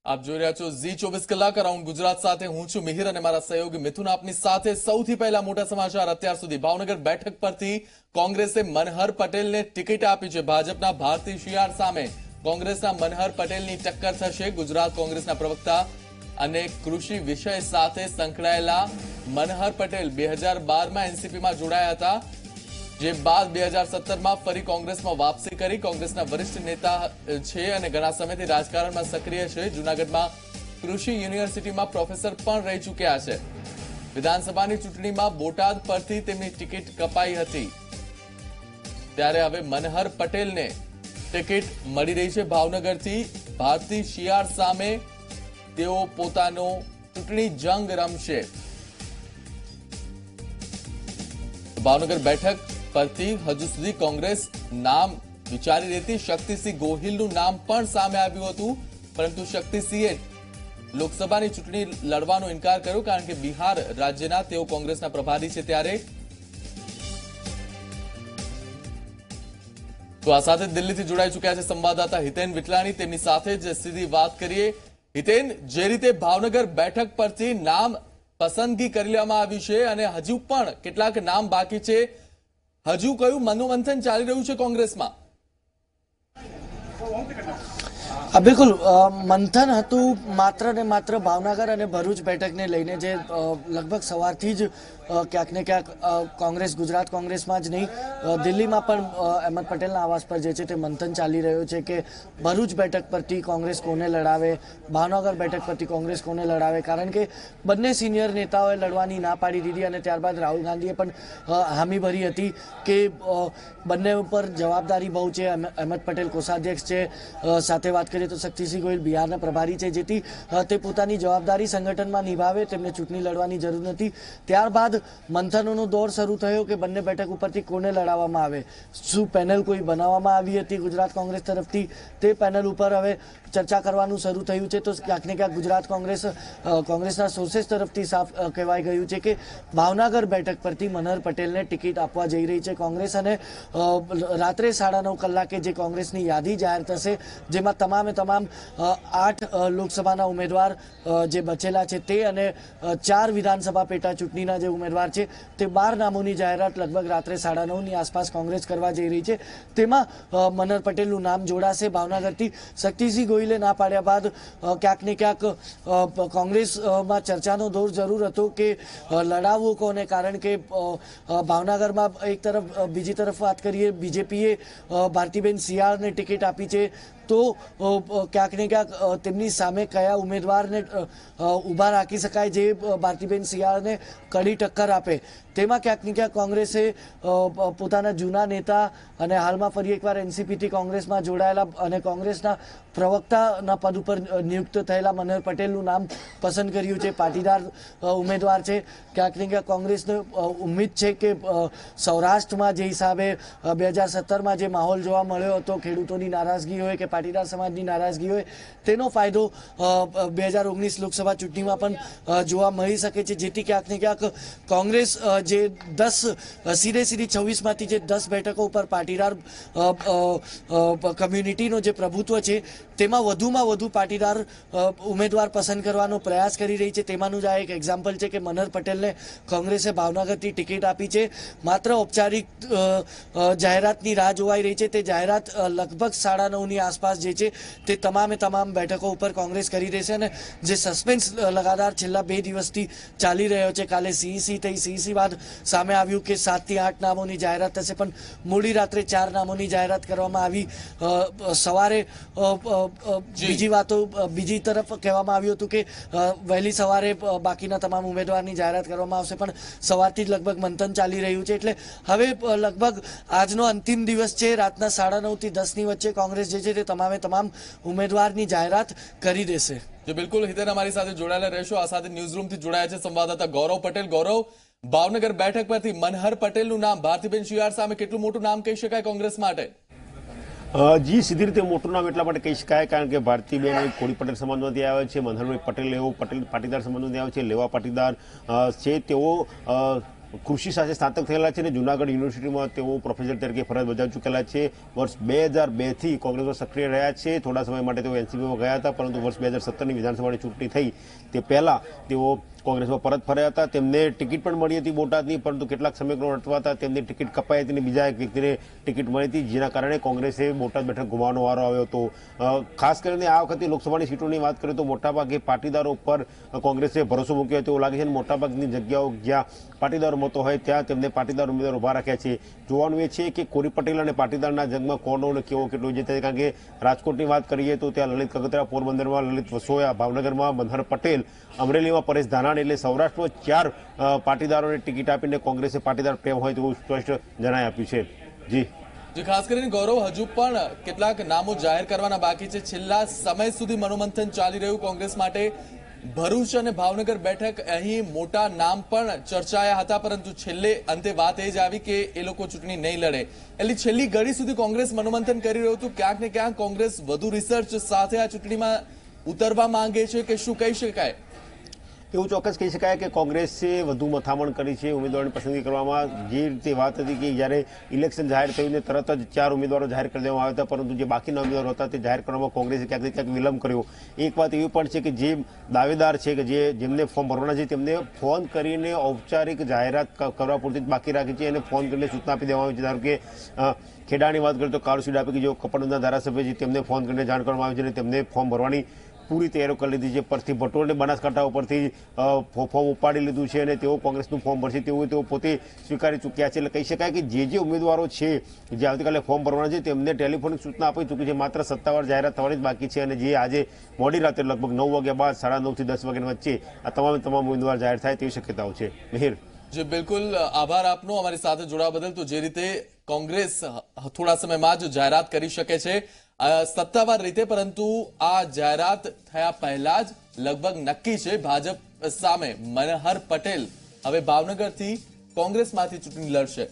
આપ જોઈ રહ્યા છો ઝી 24 કલાક અરાઉન્ડ ગુજરાત સાથે હું છું મિહિર અને મારા સહયોગી મિથુન આપની સાથે સૌથી પહેલા મોટા સમાચાર અત્યાર સુધી ભાવનગર બેઠક પરથી કોંગ્રેસે મનહર પટેલને ટિકિટ આપી છે ભાજપના ભારતી શિયાળ સામે કોંગ્રેસના મનહર પટેલની ટક્કર થશે ગુજરાત કોંગ્રેસના પ્રવક્તા અને કૃષિ વિષય સાથે સંકળાયેલા મનહર પટેલ 2012માં એનસીપીમાં જોડાયા હતા જે બાદ 2017માં ફરી કોંગ્રેસમાં વાપસી કરી કોંગ્રેસના વરિષ્ઠ નેતા છે અને ઘણા સમયથી રાજકારણમાં સક્રિય છે જૂનાગઢમાં કૃષિ યુનિવર્સિટીમાં પ્રોફેસર પણ રહી ચૂક્યા છે વિધાનસભાની ચૂંટણીમાં બોટાદ પરથી તેમની ટિકિટ કપાઈ હતી ત્યારે હવે મનહર પટેલને ટિકિટ મળી રહી છે ભાવનગરથી ભારતી શિયાળ સામે તેઓ પોતાનો ચૂંટણી જંગ રમશે ભાવનગર બેઠક પરથી હજુ સુધી કોંગ્રેસ નામ વિચારી રહી હતી શક્તિસિંહ ગોહિલનું નામ પણ સામે આવ્યું હતું પરંતુ શક્તિસિંહે લોકસભાની ચૂંટણી લડવાનો ઇનકાર કર્યો કારણ કે બિહાર રાજ્યના તેઓ કોંગ્રેસના પ્રભારી છે ત્યારે તો આ સાથે દિલ્હીથી જોડાઈ ચૂક્યા છે સંવાદદાતા હિતેન વિટલાણી તેમની સાથે જ સીધી વાત કરીએ હિતેન જે રીતે ભાવનગર બેઠક પરથી નામ પસંદગી કરી લેવામાં આવી છે અને હજુ પણ કેટલાક નામ બાકી છે હજુ કયું મનોમંથન ચાલી રહ્યું છે કોંગ્રેસમાં બિલકુલ મંથન હતું માત્ર ને માત્ર ભાવનગર અને ભરૂચ બેઠકને લઈને જે લગભગ સવારથી જ ક્યાંક ને ક્યાંક કોંગ્રેસ ગુજરાત કોંગ્રેસમાં જ નહીં દિલ્હીમાં પણ અહેમદ પટેલના આવાસ પર જે છે તે મંથન ચાલી રહ્યું છે કે ભરૂચ બેઠક પરથી કોંગ્રેસ કોને લડાવે ભાવનગર બેઠક પરથી કોંગ્રેસ કોને લડાવે કારણ કે બંને સિનિયર નેતાઓએ લડવાની ના પાડી દીધી અને ત્યારબાદ રાહુલ ગાંધીએ પણ હામી ભરી હતી કે બંને ઉપર જવાબદારી બહુ છે અહેમદ પટેલ કોષાધ્યક્ષ છે સાથે વાત કરીએ તો શક્તિસિંહ ગોહિલ બિહારના પ્રભારી છે જેથી તે પોતાની જવાબદારી સંગઠનમાં નિભાવે તેમને ચૂંટણી લડવાની જરૂર નથી ત્યારબાદ મંથનોનો દોર શરૂ થયો કે બંને બેઠક ઉપરથી કોને લડાવવામાં આવે શું પેનલ કોઈ બનાવવામાં આવી હતી ગુજરાત કોંગ્રેસ તરફથી તે પેનલ ઉપર હવે ચર્ચા કરવાનું શરૂ થયું છે તો ક્યાંક ને ક્યાંક ગુજરાત કોંગ્રેસના સોર્सेस તરફથી સાફ કહેવાઈ ગયું છે કે ભાવનગર બેઠક પરથી મનહર પટેલને ટિકિટ આપવા જઈ રહી છે કોંગ્રેસ અને રાત્રે 9:30 કલાકે જે કોંગ્રેસની યાદી જાહેર થશે જેમાં તમામ 8 લોકસભાના ઉમેદવાર જે બચેલા છે તે અને 4 વિધાનસભા પેટા ચૂંટણીના જે ઉમેદવાર છે તે 12 નામોની જાહેરાત લગભગ રાત્રે 9:30ની આસપાસ કોંગ્રેસ કરવા જઈ રહી છે તેમાં મનહર પટેલનું નામ જોડાશે ભાવનગરથી શક્તિસિંહ ગોહિલે ના પાડ્યા બાદ ક્યાંક ને ક્યાંક કોંગ્રેસમાં ચર્ચાનો દોર જરૂર હતો કે લડાવવું કોને કારણ કે ભાવનગરમાં એક તરફ બીજી તરફ વાત કરીએ બીજેપીએ ભારતીબેન શિયાળને ટિકિટ આપી છે તો ક્યાંક ને ક્યાંક તેમની સામે કયા ઉમેદવારને ઊભા રાખી શકાય જે ભારતીબેન શિયાળને કડી ટક્કર આપે તેમાં ક્યાંક ને ક્યાંક કોંગ્રેસે પોતાના જૂના નેતા અને હાલમાં ફરી એકવાર એનસીપીથી કોંગ્રેસમાં જોડાયેલા અને કોંગ્રેસના પ્રવક્તાના પદ ઉપર નિયુક્ત થયેલા મનહર પટેલનું નામ પસંદ કર્યું છે પાટીદાર ઉમેદવાર છે ક્યાંક ને ક્યાંક કોંગ્રેસને ઉમ્મીદ છે કે સૌરાષ્ટ્રમાં જે હિસાબે 2017માં જે માહોલ જોવા મળ્યો હતો ખેડૂતોની નારાજગી હોય કે પાટીદાર સમાજની નારાજગી હોય તેનો ફાયદો 2019 લોકસભા ચૂંટણીમાં પણ જોવા મળી શકે છે જેથી ક્યાંક ને ક્યાંક કોંગ્રેસ જે 10 સીધે 26માંથી જે 10 બેઠકો ઉપર પાટીદાર કમ્યુનિટીનો જે પ્રભુત્વ છે તેમાં વધુમાં વધુ પાટીદાર ઉમેદવાર પસંદ કરવાનો પ્રયાસ કરી રહી છે તેમાંનું જ આ એક એક્ઝામ્પલ છે કે મનહર પટેલને કોંગ્રેસે ભાવનગરથી ટિકિટ આપી છે માત્ર ઔપચારિક જાહેરાતની રાહ જોવાઈ રહી છે તે જાહેરાત લગભગ 9:30ની આસપાસ જે છે તે તમામ બેઠકો ઉપર કોંગ્રેસ કરી દેશે અને જે સસ્પેન્સ લગાતાર છેલ્લા 2 દિવસથી ચાલી રહ્યો છે કાલે સીઈસી થઈ સીઈસી બાદ સામે આવ્યું કે 7 થી 8 નામોની જાહેરાત થશે પણ મોડી રાત્રે 4 નામોની જાહેરાત કરવામાં આવી સવારે બીજી તરફ કહેવામાં આવ્યું હતું કે વહેલી સવારે બાકીના તમામ ઉમેદવારની જાહેરાત કરવામાં આવશે પણ સવારથી જ લગભગ મંથન ચાલી રહ્યું છે એટલે હવે લગભગ આજનો અંતિમ દિવસ છે રાતના 9:30 થી 10ની વચ્ચે કોંગ્રેસ જે છે તે તમામ ઉમેદવારની જાહેરાત કરી દેશે જે બિલકુલ હિતેન અમારી સાથે જોડાયેલા રહેશો આ સાથે ન્યૂઝરૂમથી જોડાયા છે સંવાદદાતા ગૌરવ પટેલ ગૌરવ ભાવનગર બેઠક પરથી મનહર પટેલનું નામ ભારતીબેન શિયાળ સામે કેટલું મોટું નામ કહી શકાય કોંગ્રેસ માટે જી સીધી રીતે મોટું નામ એટલા માટે કહી શકાય કારણ કે ભારતીબેન કોળી પટેલ સમાજમાંથી આવે છે મનહરભાઈ પટેલ એવો પાટીદાર સમાજમાંથી આવે છે લેવા પાટીદાર છે તેઓ કૃષિ સાથે સ્નાતક થયેલા છે અને જૂનાગઢ યુનિવર્સિટીમાં તેઓ પ્રોફેસર તરીકે ફરજ બજાવી ચૂકેલા છે. વર્ષ 2002થી કોંગ્રેસમાં સક્રિય રહ્યા છે. થોડા સમય માટે તેઓ એનસીપીમાં ગયા હતા, પરંતુ વર્ષ 2017ની વિધાનસભાની ચૂંટણી થઈ તે પહેલા તેઓ કોંગ્રેસમાં પરત ફર્યા હતા. તેમને ટિકિટ પણ મળી હતી બોટાદની, પરંતુ કેટલાક સમીકરણો અટવાતા તેમની ટિકિટ કપાઈ હતી અને બીજા એક વ્યક્તિને ટિકિટ મળી હતી, જેના કારણે કોંગ્રેસે બોટાદ બેઠક ગુમાવવાનો વારો આવ્યો હતો. ખાસ કરીને આ વખતે લોકસભાની સીટોની વાત કરીએ તો મોટાભાગે પાટીદારો ઉપર કોંગ્રેસે ભરોસો મૂક્યો તેવું લાગે છે અને મોટાભાગની જગ્યાઓ જ્યાં પાટીદારો મતો હોય ત્યાં તેમને પાટીદાર ઉમેદવાર ઉભા રાખ્યા છે. જોવાનું એ છે કે કોરી પટેલ અને પાટીદારના જંગમાં કોનો અને કેવો કેટલો જીતે, કારણ કે રાજકોટની વાત કરીએ તો ત્યાં લલિત કગતરા, પોરબંદરમાં લલિત વસોયા, ભાવનગરમાં મનહર પટેલ, અમરેલીમાં પરેશ ધાનાણી, એટલે સૌરાષ્ટ્રમાં 4 પાટીદારોને ટિકિટ આપીને કોંગ્રેસે પાટીદાર પ્રેમ હોય તેવું સ્પષ્ટ જણાઈ આપ્યું છે. જી ખાસ કરીને ગૌરવ, હજુ પણ કેટલાક નામો જાહેર કરવાના બાકી છે. છેલ્લા સમય સુધી મનોમંથન ચાલી રહ્યું કોંગ્રેસ માટે. ભરૂચ અને ભાવનગર બેઠક, અહીં મોટા નામ પણ ચર્ચાયા હતા, પરંતુ છેલ્લે અંતે વાત એ જ આવી કે એ લોકો ચૂંટણી નહીં લડે. એટલે છેલ્લી ઘડી સુધી કોંગ્રેસ મનોમંથન કરી રહ્યું હતું. ક્યાંક ને ક્યાંક કોંગ્રેસ વધુ રિસર્ચ સાથે આ ચૂંટણીમાં ઉતરવા માંગે છે કે શું કહી શકાય? એવું ચોક્કસ કહી શકાય કે કોંગ્રેસે વધુ મથામણ કરી છે ઉમેદવારોની પસંદગી કરવામાં. જે રીતે વાત હતી કે જ્યારે ઇલેક્શન જાહેર થયું ને તરત જ 4 ઉમેદવારો જાહેર કરી દેવામાં આવ્યા હતા, પરંતુ જે બાકીના ઉમેદવારો હતા તે જાહેર કરવામાં કોંગ્રેસે ક્યાંક ને ક્યાંક વિલંબ કર્યો. એક વાત એવી પણ છે કે જે દાવેદાર છે કે જેમને ફોર્મ ભરવાના છે તેમને ફોન કરીને ઔપચારિક જાહેરાત કરવા પૂરતી જ બાકી રાખી છે અને ફોન કરીને સૂચના આપી દેવામાં આવી છે. ધારો કે ખેડાની વાત કરીએ તો કાળુસિંહ ડાભી કે જેઓ કપડના ધારાસભ્ય છે તેમને ફોન કરીને જાણ કરવામાં આવી છે અને તેમને ફોર્મ ભરવાની પૂરી તૈયારીઓ કરી લીધી છે. પરથી ભટોળ અને બનાસકાંઠા ઉપરથી ફોર્મ ઉપાડી લીધું છે અને તેઓ કોંગ્રેસનું ફોર્મ ભરશે તેવું તેઓ પોતે સ્વીકારી ચૂક્યા છે. એટલે કહી શકાય કે જે ઉમેદવારો છે જે આવતીકાલે ફોર્મ ભરવાના છે તેમને ટેલિફોનિક સૂચના આપી ચૂકી છે. માત્ર સત્તાવાર જાહેરાત થવાની જ બાકી છે અને જે આજે મોડી રાત્રે લગભગ 9 વાગ્યા બાદ 9:30 થી 10 વાગ્યાની વચ્ચે આ તમામ ઉમેદવાર જાહેર થાય તેવી શક્યતાઓ છે. મિહિર. જી બિલકુલ, આભાર આપનો અમારી સાથે જોડાવા બદલ. તો જે રીતે કોંગ્રેસ થોડા સમયમાં જ જાહેરાત કરી શકે છે સત્તાવાર રીતે, પરંતુ આ જાહેરાત થયા પહેલા જ લગભગ નક્કી છે ભાજપ સામે મનહર પટેલ હવે ભાવનગરથી કોંગ્રેસમાંથી ચૂંટણી લડશે.